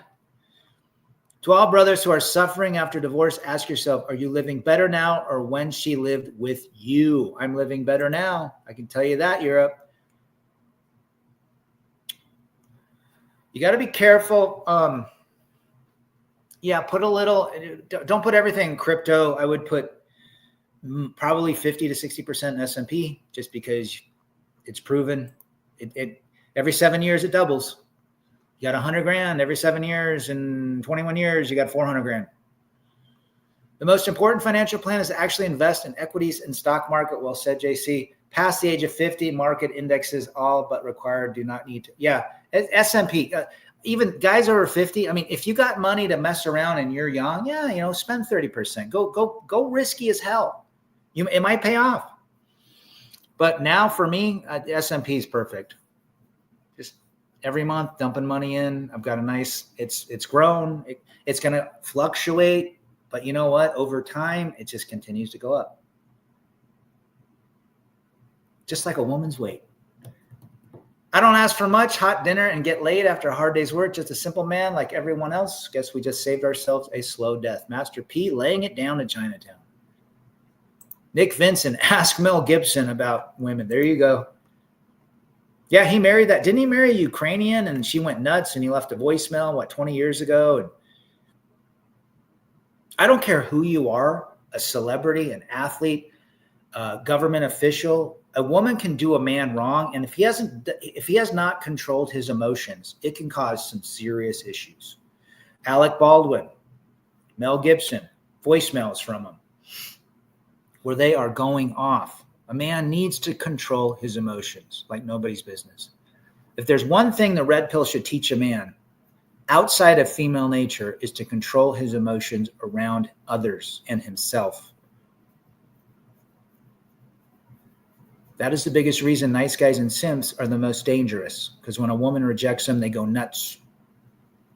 To all brothers who are suffering after divorce, ask yourself, are you living better now or when she lived with you? I'm living better now. I can tell you that, Europe. You got to be careful. Put a little, don't put everything in crypto. I would put probably 50 to 60% in S&P just because it's proven. It every 7 years it doubles. You got 100 grand every 7 years. In 21 years, you got 400 grand. The most important financial plan is to actually invest in equities and stock market. Well said, JC. Past the age of 50, market indexes all but required do not need to. Yeah, S&P. even guys over 50. I mean, if you got money to mess around and you're young, yeah, spend 30%. Go risky as hell. It might pay off. But now for me, S&P is perfect. Just every month dumping money in. I've got a nice, it's grown. It's going to fluctuate, but you know what? Over time, it just continues to go up. Just like a woman's weight. I don't ask for much, hot dinner and get laid after a hard day's work. Just a simple man like everyone else. Guess we just saved ourselves a slow death. Master P laying it down in Chinatown. Nick Vincent, ask Mel Gibson about women. There you go. Yeah, he married that. Didn't he marry a Ukrainian and she went nuts and he left a voicemail, 20 years ago? And I don't care who you are, a celebrity, an athlete, a government official. A woman can do a man wrong, and if he has not controlled his emotions, it can cause some serious issues. Alec Baldwin, Mel Gibson, voicemails from them where they are going off. A man needs to control his emotions like nobody's business. If there's one thing the red pill should teach a man outside of female nature is to control his emotions around others and himself. That is the biggest reason nice guys and simps are the most dangerous, because when a woman rejects them, they go nuts.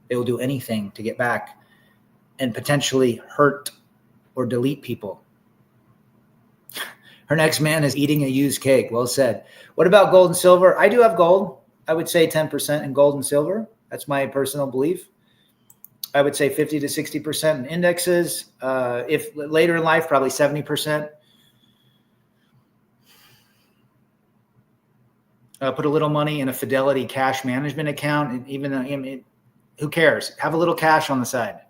They will do anything to get back and potentially hurt or delete people. Her next man is eating a used cake. Well said. What about gold and silver? I do have gold. I would say 10% in gold and silver. That's my personal belief. I would say 50 to 60% in indexes. If later in life, probably 70%. Put a little money in a Fidelity cash management account. And even who cares? Have a little cash on the side.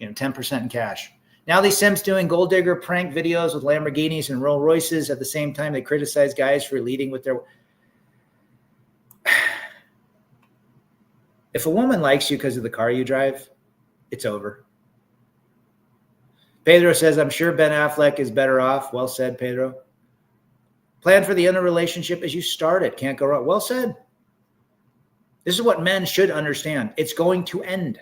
10% in cash. Now these simps doing gold digger prank videos with Lamborghinis and Rolls Royces. At the same time, they criticize guys for leading with their. If a woman likes you because of the car you drive, it's over. Pedro says, I'm sure Ben Affleck is better off. Well said, Pedro. Plan for the end of the relationship as you start it. Can't go wrong. Well said. This is what men should understand. It's going to end.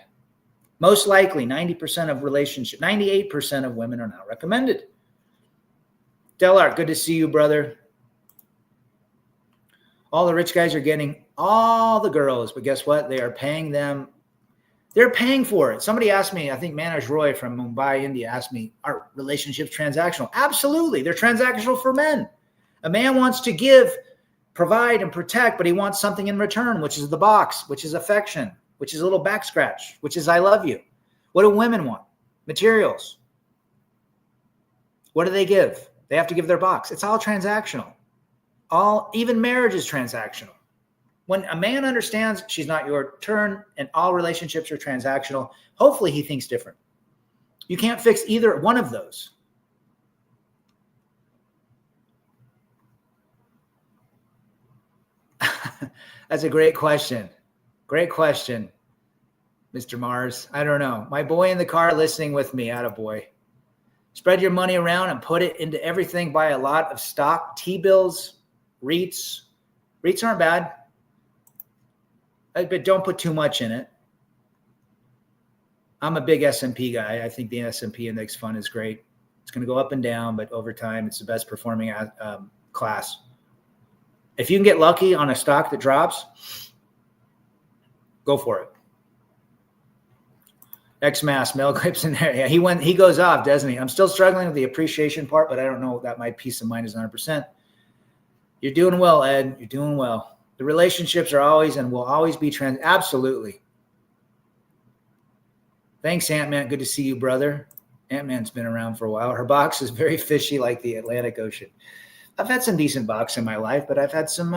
Most likely, 90% of relationship, 98% of women are not recommended. Delart, good to see you, brother. All the rich guys are getting all the girls, but guess what? They are paying them. They're paying for it. Somebody asked me, I think Manoj Roy from Mumbai, India, asked me, are relationships transactional? Absolutely. They're transactional for men. A man wants to give, provide, and protect, but he wants something in return, which is the box, which is affection, which is a little back scratch, which is I love you. What do women want? Materials. What do they give? They have to give their box. It's all transactional. Even marriage is transactional. When a man understands she's not your turn and all relationships are transactional, hopefully he thinks different. You can't fix either one of those. That's a great question. Great question, Mr. Mars. I don't know. My boy in the car listening with me, attaboy. Spread your money around and put it into everything. Buy a lot of stock, T-bills, REITs. REITs aren't bad, but don't put too much in it. I'm a big S&P guy. I think the S&P index fund is great. It's going to go up and down, but over time, it's the best performing class. If you can get lucky on a stock that drops, go for it. X-Mass, Mel Gibson there. Yeah, he goes off, doesn't he? I'm still struggling with the appreciation part, but I don't know that my peace of mind is 100%. You're doing well, Ed. You're doing well. The relationships are always and will always be absolutely. Thanks, Ant-Man. Good to see you, brother. Ant-Man's been around for a while. Her box is very fishy like the Atlantic Ocean. I've had some decent box in my life, but I've had some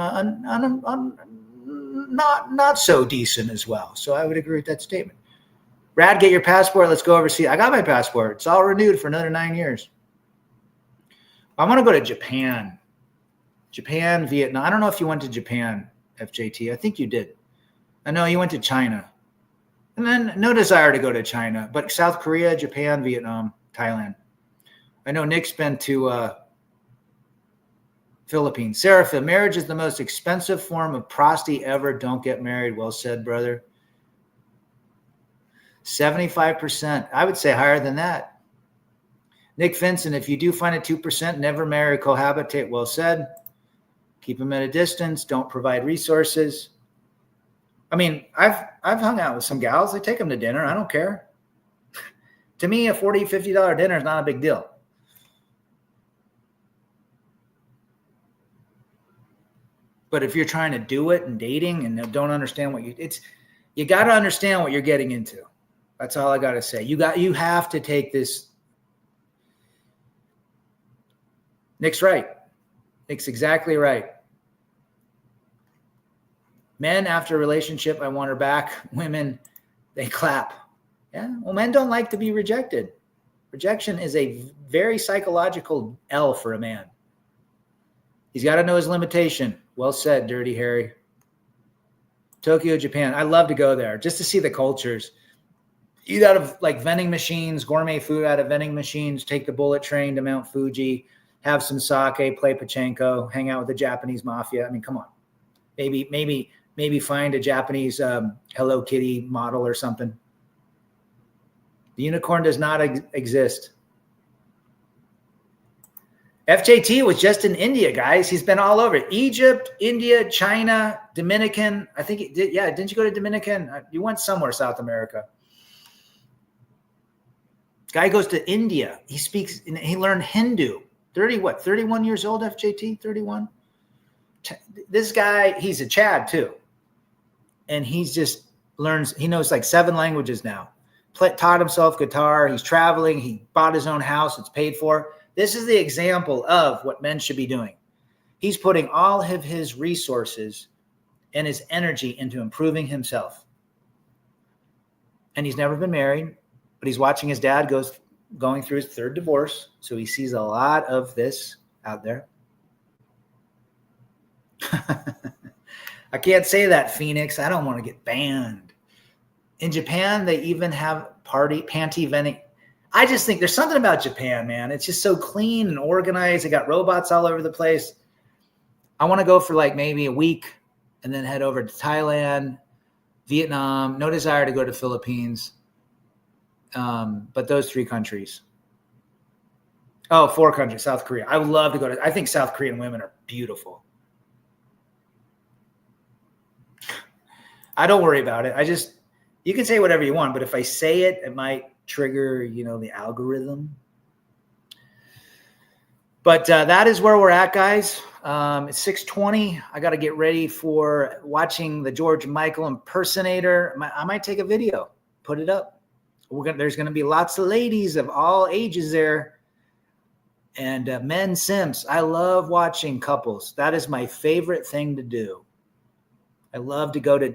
not so decent as well. So I would agree with that statement. Rad, get your passport. Let's go overseas. I got my passport. It's all renewed for another 9 years. I want to go to Japan. Japan, Vietnam. I don't know if you went to Japan, FJT. I think you did. I know you went to China. And then no desire to go to China, but South Korea, Japan, Vietnam, Thailand. I know Nick's been to Philippines. Seraphim, marriage is the most expensive form of prosty ever. Don't get married. Well said, brother. 75%. I would say higher than that. Nick Vincent, if you do find a 2%, never marry, cohabitate. Well said. Keep them at a distance. Don't provide resources. I mean, I've hung out with some gals. I take them to dinner. I don't care. To me, a $40, $50 dinner is not a big deal. But if you're trying to do it and dating and don't understand what you got to understand what you're getting into. That's all I got to say. You have to take this. Nick's right. Nick's exactly right. Men after a relationship, I want her back. Women, they clap. Yeah. Well, men don't like to be rejected. Rejection is a very psychological L for a man. He's got to know his limitation. Well said, Dirty Harry. Tokyo, Japan. I love to go there just to see the cultures. Eat out of like vending machines, gourmet food out of vending machines, take the bullet train to Mount Fuji, have some sake, play pachinko, hang out with the Japanese mafia. I mean, come on. Maybe find a Japanese Hello Kitty model or something. The unicorn does not exist. FJT was just in India, guys. He's been all over. Egypt, India, China, Dominican. I think he did. Yeah, didn't you go to Dominican? You went somewhere, South America. Guy goes to India. He learned Hindu. 31 years old, FJT? 31? This guy, he's a Chad too. And he knows like 7 languages now. Taught himself guitar. He's traveling. He bought his own house. It's paid for. This is the example of what men should be doing. He's putting all of his resources and his energy into improving himself. And he's never been married, but he's watching his dad going through his 3rd divorce. So he sees a lot of this out there. I can't say that, Phoenix. I don't want to get banned. In Japan, they even have panty vending. I just think there's something about Japan, man. It's just so clean and organized. They got robots all over the place. I want to go for like maybe a week and then head over to Thailand, Vietnam. No desire to go to Philippines. But those 3 countries. Oh, 4 countries. South Korea. I would love to go to. I think South Korean women are beautiful. I don't worry about it. You can say whatever you want, but if I say it, it might trigger, the algorithm. But that is where we're at, guys. It's 6:20. I got to get ready for watching the George Michael impersonator. I might take a video, put it up. There's going to be lots of ladies of all ages there. And men simps. I love watching couples. That is my favorite thing to do. I love to go to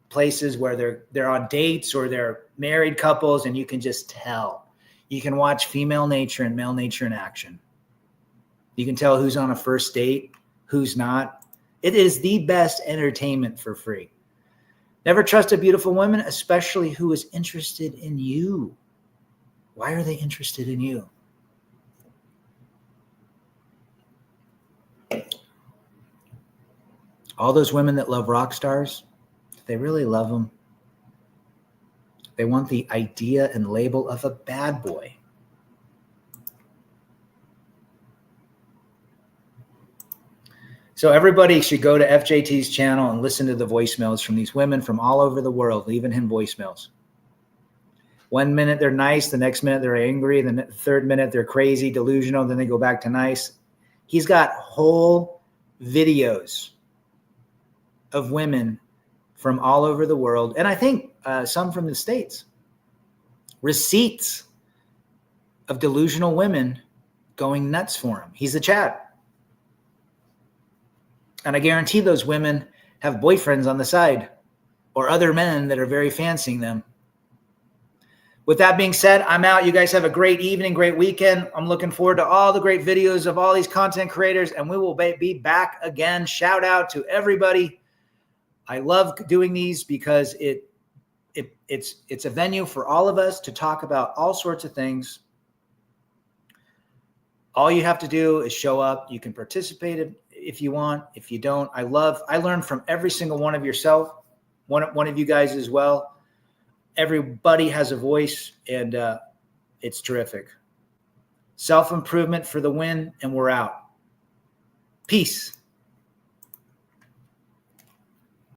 places where they're on dates or they're married couples, and you can just tell. You can watch female nature and male nature in action. You can tell who's on a first date, who's not. It is the best entertainment for free. Never trust a beautiful woman, especially who is interested in you. Why are they interested in you? All those women that love rock stars, they really love them. They want the idea and label of a bad boy. So everybody should go to FJT's channel and listen to the voicemails from these women from all over the world, leaving him voicemails. 1 minute they're nice, the next minute they're angry, the 3rd minute they're crazy, delusional, then they go back to nice. He's got whole videos of women from all over the world, and I think some from the States. Receipts of delusional women going nuts for him. He's a Chad. And I guarantee those women have boyfriends on the side or other men that are very fancying them. With that being said, I'm out. You guys have a great evening, great weekend. I'm looking forward to all the great videos of all these content creators, and we will be back again. Shout out to everybody. I love doing these because it's a venue for all of us to talk about all sorts of things. All you have to do is show up. You can participate if you want. If you don't, I learn from every single one of yourself, one of you guys as well. everybody has a voice, and it's terrific. Self-improvement for the win, and we're out. Peace.